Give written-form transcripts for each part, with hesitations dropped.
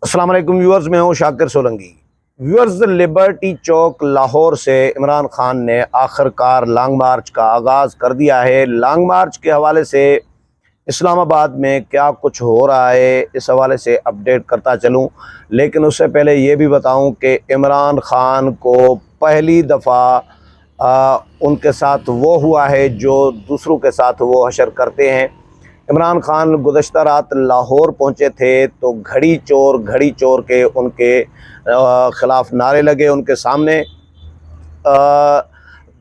अस्सलाम वालेकुम व्यूअर्स, मैं हूं शाकिर सोलंकी। व्यूअर्स, लिबर्टी चौक लाहौर से इमरान खान ने आखिरकार लॉन्ग मार्च का आगाज़ कर दिया है। लॉन्ग मार्च के हवाले से इस्लामाबाद में क्या कुछ हो रहा है, इस हवाले से अपडेट करता चलूं। लेकिन उससे पहले ये भी बताऊं कि इमरान खान को पहली दफ़ा उनके साथ वो हुआ है जो दूसरों के साथ वो हशर करते हैं। इमरान खान गुज़श्ता रात लाहौर पहुँचे थे तो घड़ी चोर के उनके ख़िलाफ़ नारे लगे उनके सामने।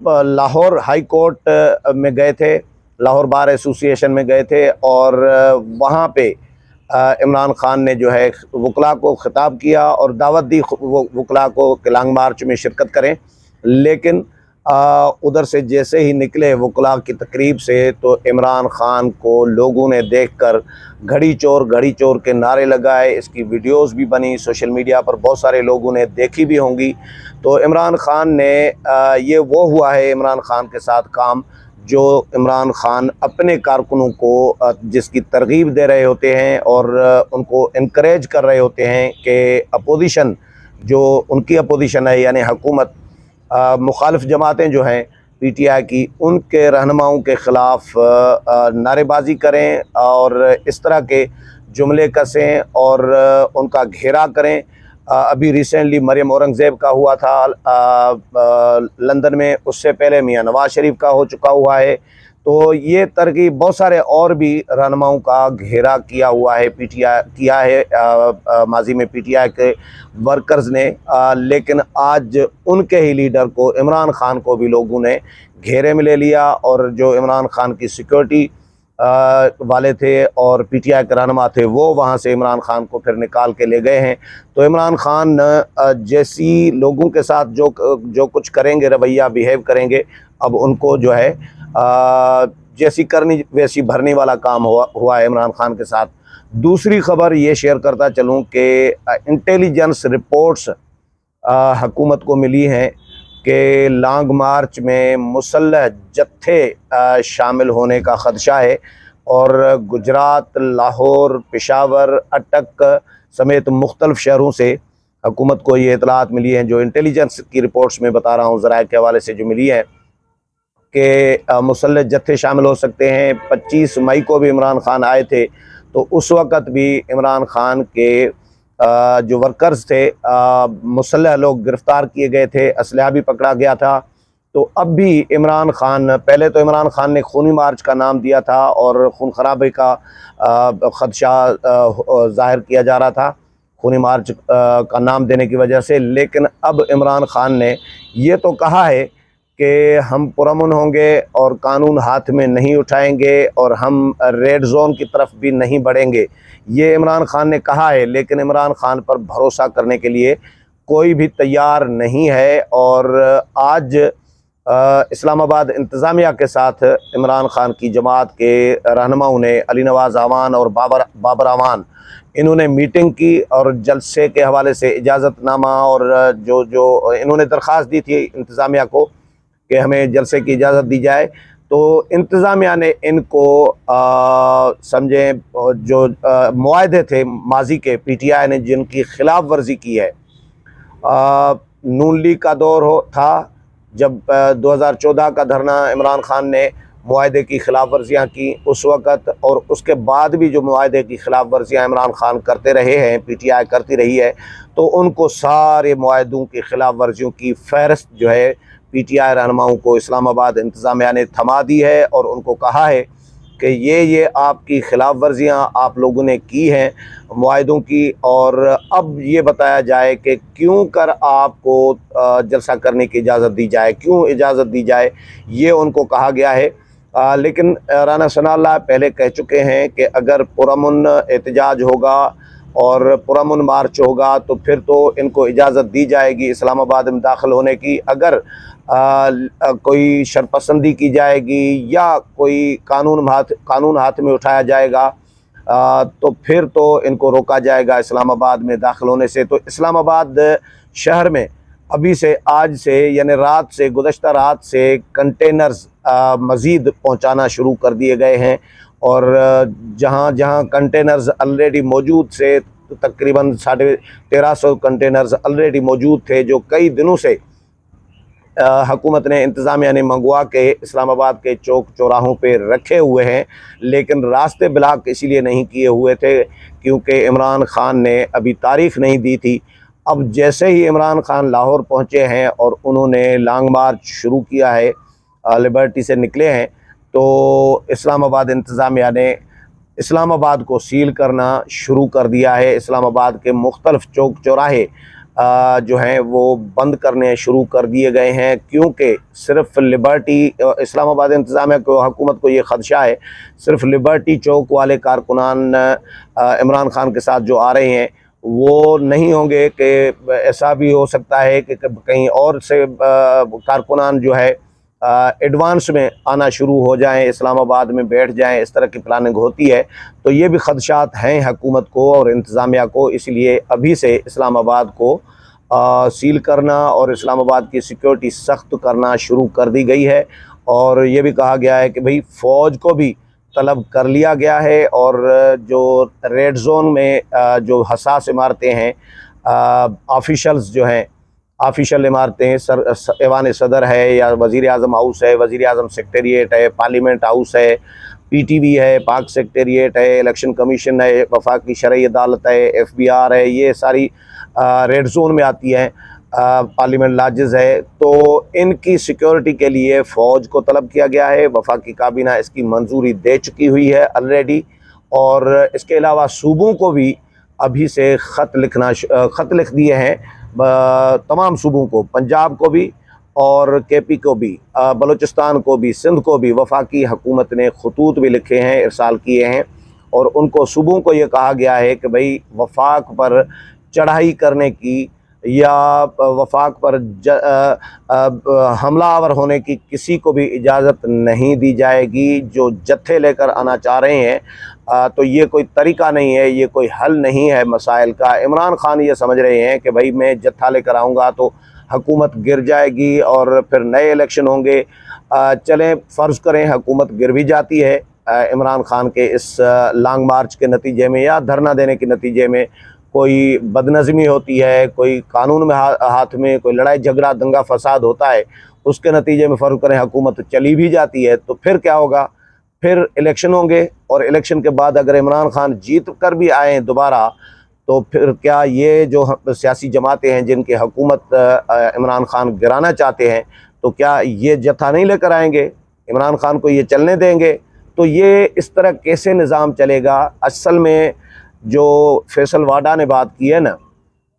लाहौर हाई कोर्ट में गए थे, लाहौर बार एसोसिएशन में गए थे और वहाँ पे इमरान खान ने जो है वकला को ख़िताब किया और दावत दी वकला को कि लॉन्ग मार्च में शिरकत करें। लेकिन उधर से जैसे ही निकले वकला की तकरीब से तो इमरान खान को लोगों ने देखकर घड़ी चोर के नारे लगाए। इसकी वीडियोस भी बनी, सोशल मीडिया पर बहुत सारे लोगों ने देखी भी होंगी। तो इमरान खान ने ये वो हुआ है इमरान खान के साथ काम जो इमरान खान अपने कारकुनों को जिसकी तरगीब दे रहे होते हैं और उनको इनकरेज कर रहे होते हैं कि अपोजिशन जो उनकी अपोजिशन है यानी हुकूमत, मुखालिफ जमातें जो हैं पीटीआई की, उनके रहनुमाओं के ख़िलाफ़ नारेबाजी करें और इस तरह के जुमले कसें और उनका घेरा करें। अभी रिसेंटली मरियम औरंगज़ेब का हुआ था लंदन में, उससे पहले मियां नवाज शरीफ का हो चुका हुआ है। तो ये तरकीब बहुत सारे और भी रहनुमाओं का घेरा किया हुआ है पीटीआई किया है माजी में पीटीआई के वर्कर्स ने। लेकिन आज उनके ही लीडर को, इमरान खान को भी लोगों ने घेरे में ले लिया और जो इमरान खान की सिक्योरिटी वाले थे और पीटीआई के रहनुमा थे वो वहाँ से इमरान खान को फिर निकाल के ले गए हैं। तो इमरान खान जैसी लोगों के साथ जो कुछ करेंगे, रवैया बिहेव करेंगे, अब उनको जो है जैसी करनी वैसी भरने वाला काम हुआ है इमरान खान के साथ। दूसरी खबर ये शेयर करता चलूँ कि इंटेलिजेंस रिपोर्ट्स हुकूमत को मिली हैं कि लॉन्ग मार्च में मुसल्लह जत्थे शामिल होने का ख़दशा है और गुजरात, लाहौर, पेशावर, अटक समेत मुख्तलिफ़ शहरों से हुकूमत को ये इतलात मिली हैं, जो इंटेलिजेंस की रिपोर्ट्स में बता रहा हूँ, ज़राए के हवाले से जो मिली है कि मुसल्लह जत्थे शामिल हो सकते हैं। 25 मई को भी इमरान खान आए थे तो उस वक़्त भी इमरान खान के जो वर्कर्स थे मुसल्लह लोग गिरफ़्तार किए गए थे, असलहा भी पकड़ा गया था। तो अब भी इमरान खान, पहले तो इमरान खान ने खूनी मार्च का नाम दिया था और खून खराबे का ख़दशा ज़ाहिर किया जा रहा था खूनी मार्च का नाम देने की वजह से। लेकिन अब इमरान खान ने ये तो कहा है कि हम पुरअमन होंगे और कानून हाथ में नहीं उठाएंगे और हम रेड जोन की तरफ भी नहीं बढ़ेंगे, ये इमरान खान ने कहा है। लेकिन इमरान खान पर भरोसा करने के लिए कोई भी तैयार नहीं है और आज इस्लामाबाद इंतज़ामिया के साथ इमरान खान की जमात के रहनुमाओं ने, अली नवाज़ अवान और बाबर अवान, इन्होंने मीटिंग की और जलसे के हवाले से इजाज़तनामा और जो इन्होंने दरख्वास्त दी थी इंतज़ामिया को कि हमें जलसे की इजाज़त दी जाए। तो इंतज़ामिया ने इनको समझें जो मुआहदे थे माजी के पीटीआई ने जिनकी खिलाफ वर्जी की है, नून लीग का दौर था जब 2014 का धरना इमरान खान ने मुआहदे की खिलाफ वर्जियाँ की उस वक़्त, और उसके बाद भी जो मुआहदे की खिलाफ वर्जियाँ इमरान खान करते रहे हैं, पीटीआई करती रही है, तो उनको सारे मुआहदों की खिलाफ वर्जियों की फ़हरिस्त जो है पीटीआई रहनुमाओं को इस्लामाबाद इंतज़ामिया ने थमा दी है और उनको कहा है कि ये आपकी खिलाफ वर्जियाँ आप लोगों ने की हैं मुआहदों की, और अब ये बताया जाए कि क्यों कर आपको जलसा करने की इजाज़त दी जाए, क्यों इजाज़त दी जाए, ये उनको कहा गया है। लेकिन राना सनाअल्लाह पहले कह चुके हैं कि अगर पुरअमन एहतजाज होगा और पुरअमन मार्च होगा तो फिर तो इनको इजाज़त दी जाएगी इस्लामाबाद में दाखिल होने की। अगर कोई शरपसंदी की जाएगी या कोई कानून हाथ में उठाया जाएगा तो फिर तो इनको रोका जाएगा इस्लामाबाद में दाखिल होने से। तो इस्लामाबाद शहर में अभी से, आज से यानी रात से, गुज़श्ता रात से कंटेनर्स मज़ीद पहुंचाना शुरू कर दिए गए हैं और जहां जहां कंटेनर्स ऑलरेडी मौजूद तकरीबन 1350 कंटेनर्स ऑलरेडी मौजूद थे, जो कई दिनों से हुकूमत ने, इंतज़ामिया ने मंगवा के इस्लामाबाद के चौक चौराहों पे रखे हुए हैं, लेकिन रास्ते ब्लॉक इसीलिए नहीं किए हुए थे क्योंकि इमरान खान ने अभी तारीख़ नहीं दी थी। अब जैसे ही इमरान खान लाहौर पहुँचे हैं और उन्होंने लॉन्ग मार्च शुरू किया है, लिबर्टी से निकले हैं, तो इस्लामाबाद इंतज़ामिया ने इस्लामाबाद को सील करना शुरू कर दिया है। इस्लामाबाद के मुख्तलिफ़ चौक चौराहे जो हैं वो बंद करने शुरू कर दिए गए हैं, क्योंकि सिर्फ लिबर्टी, इस्लामाबाद इंतज़ामिया को, हुकूमत को ये ख़दशा है सिर्फ लिबर्टी चौक वाले कारकुनान इमरान खान के साथ जो आ रहे हैं वो नहीं होंगे, कि ऐसा भी हो सकता है कि कहीं और से कारकुनान जो है एडवांस में आना शुरू हो जाएं, इस्लामाबाद में बैठ जाएं, इस तरह की प्लानिंग होती है। तो ये भी ख़दशात हैं हुकूमत को और इंतज़ामिया को, इसलिए अभी से इस्लामाबाद को सील करना और इस्लामाबाद की सिक्योरिटी सख्त करना शुरू कर दी गई है। और ये भी कहा गया है कि भाई फ़ौज को भी तलब कर लिया गया है, और जो रेड जोन में जो हसास इमारतें हैं, ऑफिशल्स जो हैं, ऑफिशियल इमारतें, ऐवान सदर है या वज़ीर आज़म हाउस है, वज़ीर आज़म सेक्रेटेरिएट है, पार्लियामेंट हाउस है, PTV है, पाक सेक्रेटेरिएट है, इलेक्शन कमीशन है, वफाकी शरई अदालत है, FBR है, ये सारी रेड जोन में आती हैं, पार्लियामेंट लॉजेस है। तो इनकी सिक्योरिटी के लिए फ़ौज को तलब किया गया है। वफाकी काबीना इसकी मंजूरी दे चुकी हुई है ऑलरेडी, और इसके अलावा सूबों को भी अभी से ख़त लिख दिए हैं, तमाम सूबों को, पंजाब को भी और KP को भी, बलूचिस्तान को भी, सिंध को भी वफाकी हुकूमत ने खतूत भी लिखे हैं, इरसाल किए हैं, और उनको सूबों को ये कहा गया है कि भाई वफाक पर चढ़ाई करने की या वफाक पर हमलावर होने की किसी को भी इजाज़त नहीं दी जाएगी। जो जत्थे लेकर आना चाह रहे हैं तो ये कोई तरीक़ा नहीं है, ये कोई हल नहीं है मसाइल का। इमरान खान ये समझ रहे हैं कि भाई मैं जत्था लेकर आऊँगा तो हुकूमत गिर जाएगी और फिर नए इलेक्शन होंगे। चलें फ़र्ज़ करें हुकूमत गिर भी जाती है इमरान खान के इस लॉन्ग मार्च के नतीजे में, या धरना देने के नतीजे में कोई बदनज़मी होती है, कोई कानून में हाथ में कोई लड़ाई झगड़ा दंगा फसाद होता है, उसके नतीजे में फ़र्ज़ करें हुकूमत चली भी जाती है, तो फिर क्या होगा? फिर इलेक्शन होंगे, और इलेक्शन के बाद अगर इमरान खान जीत कर भी आएँ दोबारा, तो फिर क्या ये जो सियासी जमातें हैं जिनकी हुकूमत इमरान खान गिराना चाहते हैं, तो क्या ये जत्था नहीं लेकर आएंगे? इमरान खान को ये चलने देंगे? तो ये इस तरह कैसे निज़ाम चलेगा? असल में जो फैसल वाडा ने बात की है ना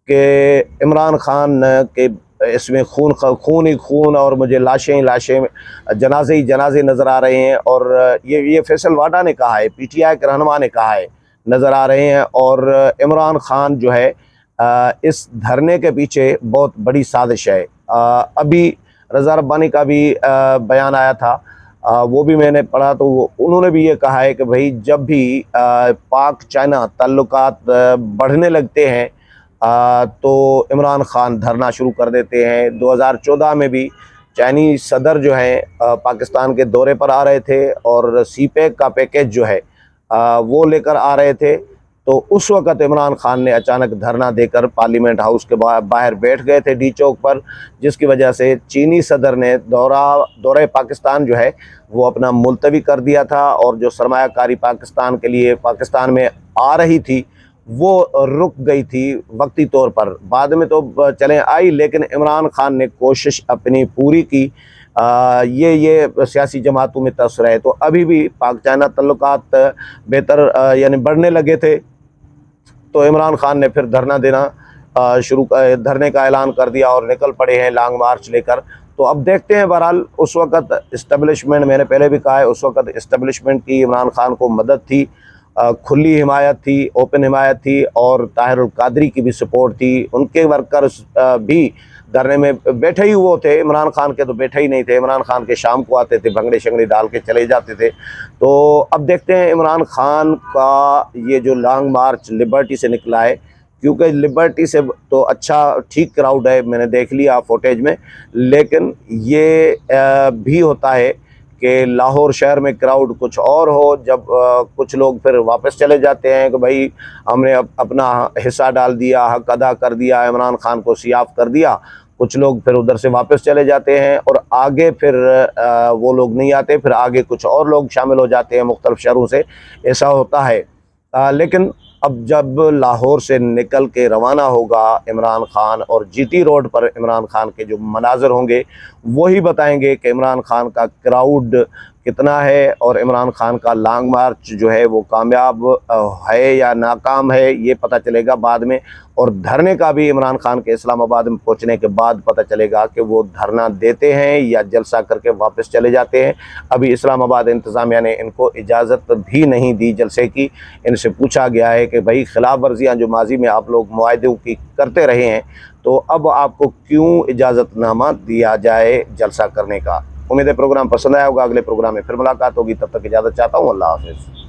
कि इमरान खान के इसमें खून ही खून और मुझे लाशें ही लाशें, जनाजे ही जनाजे नज़र आ रहे हैं, और ये फैसल वाडा ने कहा है, PTI के रहनुमा ने कहा है, नज़र आ रहे हैं। और इमरान खान जो है इस धरने के पीछे बहुत बड़ी साजिश है। अभी रज़ा रब्बानी का भी बयान आया था, वो भी मैंने पढ़ा, तो उन्होंने भी ये कहा है कि भाई जब भी पाक चाइना ताल्लुकात बढ़ने लगते हैं तो इमरान खान धरना शुरू कर देते हैं। 2014 में भी चाइनीज़ सदर जो हैं पाकिस्तान के दौरे पर आ रहे थे, और CPEC का पैकेज जो है वो लेकर आ रहे थे, तो उस वक़्त इमरान खान ने अचानक धरना देकर पार्लियामेंट हाउस के बाहर बैठ गए थे D चौक पर, जिसकी वजह से चीनी सदर ने दौरे पाकिस्तान जो है वो अपना मुलतवी कर दिया था, और जो सरमायाकारी पाकिस्तान के लिए पाकिस्तान में आ रही थी वो रुक गई थी वक्ती तौर पर। बाद में तो चलें आई, लेकिन इमरान खान ने कोशिश अपनी पूरी की। ये सियासी जमातों में तसर है, तो अभी भी पाक चाइना तल्लुकात बेहतर यानी बढ़ने लगे थे, तो इमरान खान ने फिर धरना देना धरने का ऐलान कर दिया और निकल पड़े हैं लॉन्ग मार्च लेकर। तो अब देखते हैं। बहरहाल उस वक़्त इस्टेब्लिशमेंट, मैंने पहले भी कहा है, उस वक़्त इस्टेब्लिशमेंट की इमरान खान को मदद थी, खुली हिमायत थी, ओपन हिमायत थी, और ताहिरुल कादरी की भी सपोर्ट थी। उनके वर्कर्स भी धरने में बैठे ही वो थे, इमरान खान के तो बैठे ही नहीं थे। इमरान खान के शाम को आते थे, भंगड़े शंगड़े डाल के चले जाते थे। तो अब देखते हैं इमरान खान का ये जो लॉन्ग मार्च लिबर्टी से निकला है, क्योंकि लिबर्टी से तो अच्छा ठीक क्राउड है, मैंने देख लिया फुटेज में, लेकिन ये भी होता है कि लाहौर शहर में क्राउड कुछ और हो, जब कुछ लोग फिर वापस चले जाते हैं कि भाई हमने अपना हिस्सा डाल दिया, हक अदा कर दिया, इमरान खान को सियाफ कर दिया। कुछ लोग फिर उधर से वापस चले जाते हैं और आगे फिर वो लोग नहीं आते, फिर आगे कुछ और लोग शामिल हो जाते हैं मुख्तलिफ शहरों से, ऐसा होता है। लेकिन अब जब लाहौर से निकल के रवाना होगा इमरान खान और जीटी रोड पर इमरान खान के जो मनाज़र होंगे वही बताएंगे कि इमरान खान का क्राउड कितना है और इमरान खान का लॉन्ग मार्च जो है वो कामयाब है या नाकाम है, ये पता चलेगा बाद में। और धरने का भी इमरान खान के इस्लामाबाद में पहुंचने के बाद पता चलेगा कि वो धरना देते हैं या जलसा करके वापस चले जाते हैं। अभी इस्लामाबाद इंतज़ामिया ने इनको इजाज़त भी नहीं दी जलसे की। इनसे पूछा गया है कि भाई खिलाफ वर्जियाँ जो माजी में आप लोग मुआहदों की करते रहे हैं, तो अब आपको क्यों इजाज़तनामा दिया जाए जलसा करने का। उम्मीद है प्रोग्राम पसंद आया होगा। अगले प्रोग्राम में फिर मुलाकात होगी, तब तक इजाज़त चाहता हूँ। अल्लाह हाफ़िज़।